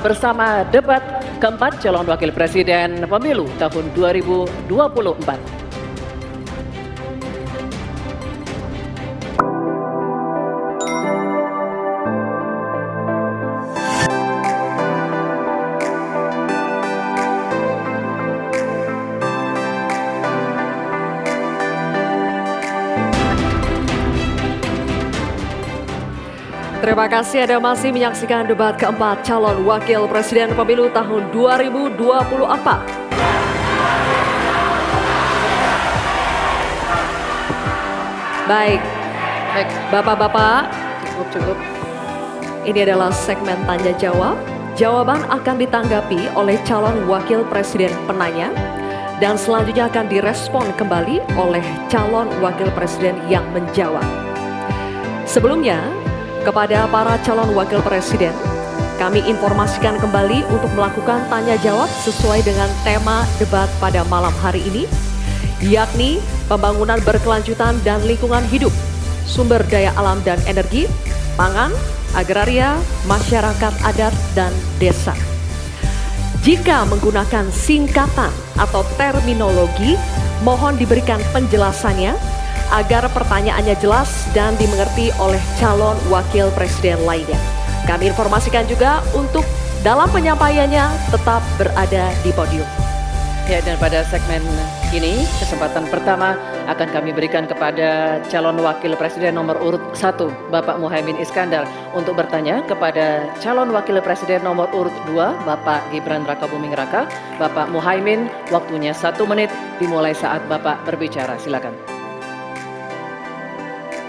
bersama debat keempat calon wakil presiden pemilu tahun 2024. Terima kasih Anda masih menyaksikan debat keempat calon wakil presiden pemilu tahun 2024. Baik, Bapak-bapak, cukup. Ini adalah segmen tanya jawab. Jawaban akan ditanggapi oleh calon wakil presiden penanya dan selanjutnya akan direspon kembali oleh calon wakil presiden yang menjawab. Sebelumnya, kepada para calon wakil presiden, kami informasikan kembali untuk melakukan tanya jawab sesuai dengan tema debat pada malam hari ini, yakni pembangunan berkelanjutan dan lingkungan hidup, sumber daya alam dan energi, pangan, agraria, masyarakat adat, dan desa. Jika menggunakan singkatan atau terminologi, mohon diberikan penjelasannya agar pertanyaannya jelas dan dimengerti oleh calon wakil presiden lainnya. Kami informasikan juga untuk dalam penyampaiannya tetap berada di podium. Ya, dan pada segmen ini kesempatan pertama akan kami berikan kepada calon wakil presiden nomor urut 1 Bapak Muhaimin Iskandar untuk bertanya kepada calon wakil presiden nomor urut 2 Bapak Gibran Rakabuming Raka. Bapak Muhaimin, waktunya 1 menit dimulai saat Bapak berbicara. Silakan.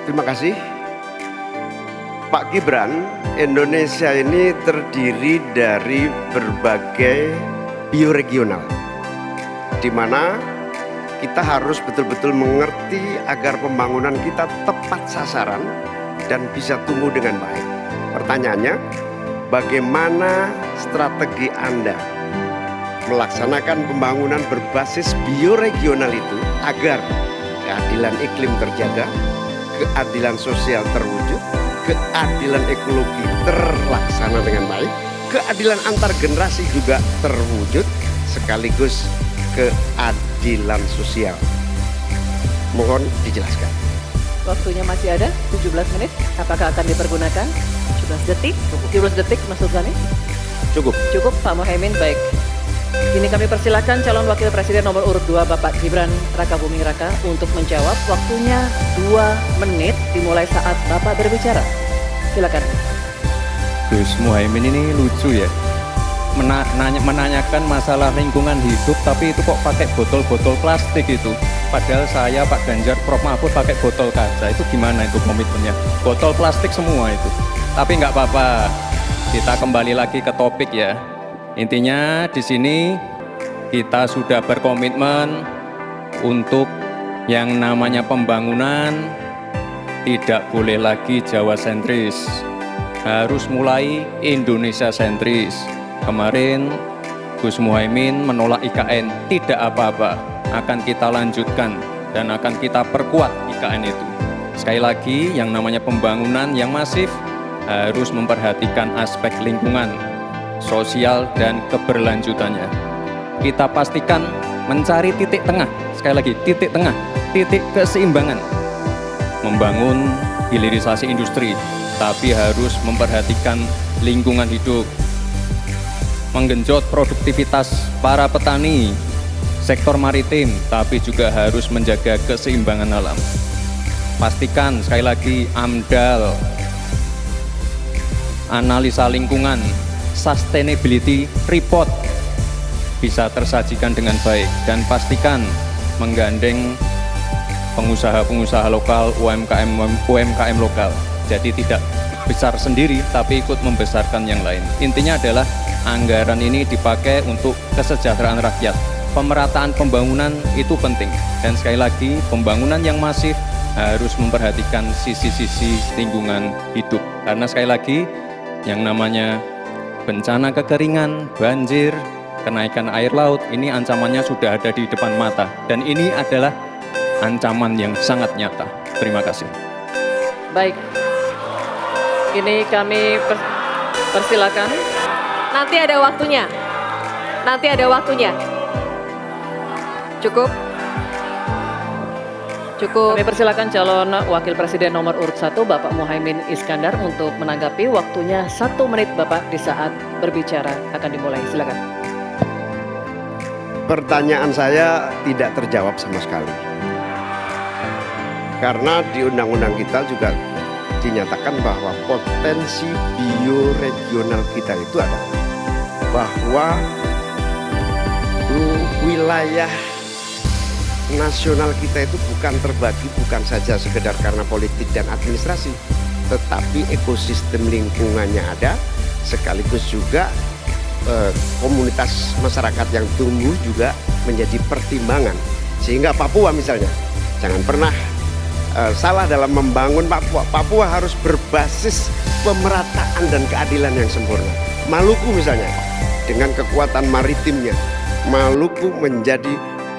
Terima kasih. Pak Gibran, Indonesia ini terdiri dari berbagai bioregional, di mana kita harus betul-betul mengerti agar pembangunan kita tepat sasaran dan bisa tumbuh dengan baik. Pertanyaannya, bagaimana strategi Anda melaksanakan pembangunan berbasis bioregional itu agar keadilan iklim terjaga, keadilan sosial terwujud, keadilan ekologi terlaksana dengan baik, keadilan antar generasi juga terwujud, sekaligus keadilan sosial. Mohon dijelaskan. Waktunya masih ada 17 menit. Apakah akan dipergunakan? 17 detik? 17 detik maksud kami? Cukup. Cukup Pak Muhaimin, baik. Kini kami persilakan calon wakil presiden nomor urut 2 Bapak Gibran Rakabuming Raka untuk menjawab. Waktunya 2 menit dimulai saat Bapak berbicara. Silakan. Gus Muhaimin ini lucu ya, menanyakan masalah lingkungan hidup tapi itu kok pakai botol-botol plastik itu. Padahal saya, Pak Ganjar, Prof Mahfud pakai botol kaca. Itu gimana itu komitmennya? Botol plastik semua itu. Tapi nggak apa-apa, kita kembali lagi ke topik ya. Intinya di sini kita sudah berkomitmen untuk yang namanya pembangunan tidak boleh lagi Jawa sentris, harus mulai Indonesia sentris. Kemarin Gus Muhaimin menolak IKN, tidak apa-apa, akan kita lanjutkan dan akan kita perkuat IKN itu. Sekali lagi, yang namanya pembangunan yang masif harus memperhatikan aspek lingkungan, sosial, dan keberlanjutannya. Kita pastikan mencari titik tengah, sekali lagi titik tengah, titik keseimbangan. Membangun hilirisasi industri, tapi harus memperhatikan lingkungan hidup. Menggenjot produktivitas para petani, sektor maritim, tapi juga harus menjaga keseimbangan alam. Pastikan sekali lagi AMDAL, analisa lingkungan, sustainability report bisa tersajikan dengan baik, dan pastikan menggandeng pengusaha-pengusaha lokal, UMKM lokal. Jadi tidak besar sendiri tapi ikut membesarkan yang lain. Intinya adalah anggaran ini dipakai untuk kesejahteraan rakyat. Pemerataan pembangunan itu penting, dan sekali lagi pembangunan yang masif harus memperhatikan sisi-sisi lingkungan hidup. Karena sekali lagi yang namanya bencana kekeringan, banjir, kenaikan air laut, ini ancamannya sudah ada di depan mata, dan ini adalah ancaman yang sangat nyata. Terima kasih. Baik, ini kami persilakan Nanti ada waktunya. Nanti ada waktunya. Cukup. Cukup. Kami persilakan calon wakil presiden nomor urut 1 Bapak Muhaimin Iskandar untuk menanggapi. Waktunya 1 menit Bapak di saat berbicara akan dimulai. Silakan. Pertanyaan saya tidak terjawab sama sekali. Karena di undang-undang kita juga dinyatakan bahwa potensi bioregional kita itu adalah bahwa wilayah nasional kita itu bukan terbagi bukan saja sekedar karena politik dan administrasi, tetapi ekosistem lingkungannya ada, sekaligus juga komunitas masyarakat yang tumbuh juga menjadi pertimbangan. Sehingga Papua misalnya, jangan pernah salah dalam membangun Papua. Papua harus berbasis pemerataan dan keadilan yang sempurna. Maluku misalnya, dengan kekuatan maritimnya, Maluku menjadi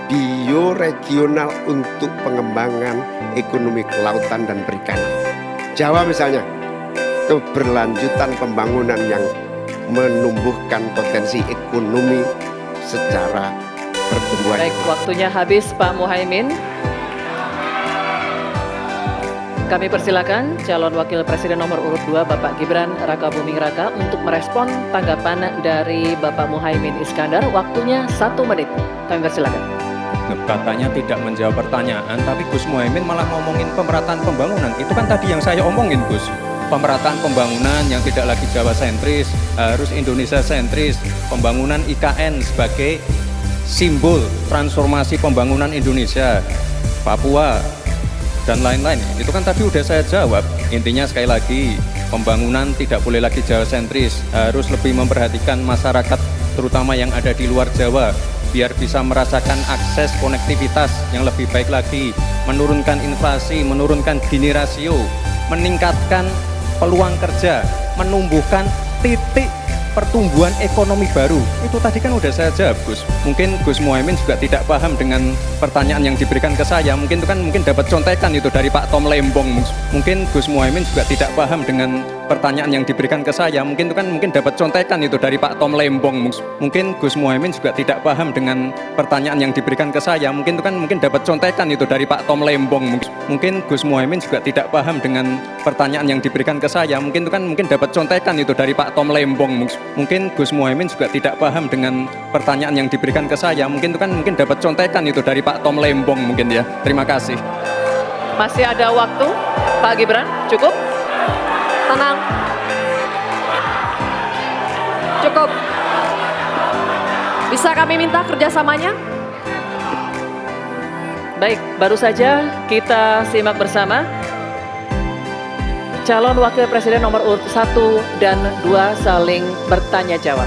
bioregional untuk pengembangan ekonomi kelautan dan perikanan. Jawa misalnya, keberlanjutan pembangunan yang menumbuhkan potensi ekonomi secara pertumbuhan. Baik, waktunya habis Pak Muhaimin. Kami persilakan calon wakil presiden nomor urut 2 Bapak Gibran Rakabuming Raka untuk merespon tanggapan dari Bapak Muhaimin Iskandar. Waktunya 1 menit. Kami persilakan. Katanya tidak menjawab pertanyaan, tapi Gus Muhaimin malah ngomongin pemerataan pembangunan. Itu kan tadi yang saya omongin, Gus. Pemerataan pembangunan yang tidak lagi Jawa sentris, harus Indonesia sentris. Pembangunan IKN sebagai simbol transformasi pembangunan Indonesia, Papua, dan lain-lain. Itu kan tadi udah saya jawab. Intinya sekali lagi, pembangunan tidak boleh lagi Jawa sentris, harus lebih memperhatikan masyarakat terutama yang ada di luar Jawa, biar bisa merasakan akses konektivitas yang lebih baik lagi, menurunkan inflasi, menurunkan Gini rasio, meningkatkan peluang kerja, menumbuhkan titik pertumbuhan ekonomi baru. Itu tadi kan udah saya jawab, Gus. Mungkin Gus Muhaimin juga tidak paham dengan pertanyaan yang diberikan ke saya. Mungkin itu kan dapat contekan itu dari Pak Tom Lembong. Mungkin Gus Muhaimin juga tidak paham dengan pertanyaan yang diberikan ke saya. Mungkin itu kan dapat contekan itu dari Pak Tom Lembong. Mungkin Gus Muhaimin juga tidak paham dengan pertanyaan yang diberikan ke saya. Mungkin itu kan dapat contekan itu dari Pak Tom Lembong. Mungkin Gus Muhaimin juga tidak paham dengan pertanyaan yang diberikan ke saya. Mungkin itu kan dapat contekan itu dari Pak Tom Lembong. Mungkin Gus Muhaimin juga tidak paham dengan pertanyaan yang diberikan ke saya. Mungkin itu kan dapat contekan itu dari Pak Tom Lembong mungkin ya. Terima kasih. Masih ada waktu, Pak Gibran, cukup? Tenang. Cukup. Bisa kami minta kerjasamanya? Baik, baru saja kita simak bersama calon wakil presiden nomor urut 1 dan 2 saling bertanya jawab.